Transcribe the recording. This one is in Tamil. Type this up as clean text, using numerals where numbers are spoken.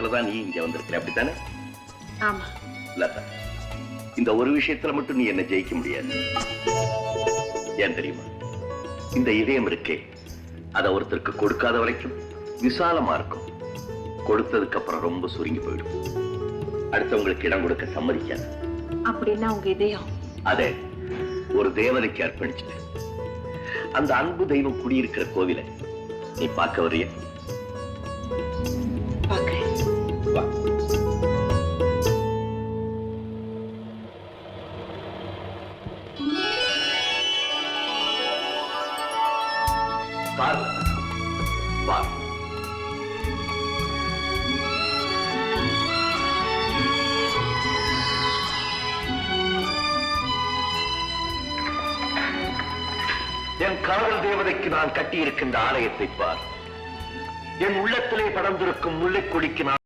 காரணத்துலதான் நீ இங்க வந்திருக்கிற, அப்படித்தானே? ஆமா லதா, இந்த ஒரு விஷயத்துல மட்டும் நீ என்ன ஜெயிக்க முடியாது. ஏன் தெரியுமா? இந்த இதயம் இருக்கே, அதை ஒருத்தருக்கு கொடுக்காத வரைக்கும் விசாலமா இருக்கும். கொடுத்ததுக்கு அப்புறம் ரொம்ப சுருங்கி போயிடும். அடுத்தவங்களுக்கு இடம் கொடுக்க சம்மதிக்காது. அப்படின்னா உங்க இதயம் அதே ஒரு தேவதைக்கு அர்ப்பணிச்சுட்டு அந்த அன்பு தெய்வம் குடியிருக்கிற கோவிலை நீ பார்க்க வரிய? பாக்குறேன். வா. பாரு, பாரு. என் காவல் தேவதைக்கு நான் கட்டியிருக்கின்ற ஆலயத்தை பார். என் உள்ளத்திலே படர்ந்திருக்கும் முல்லைக் கொடிக்கு நான்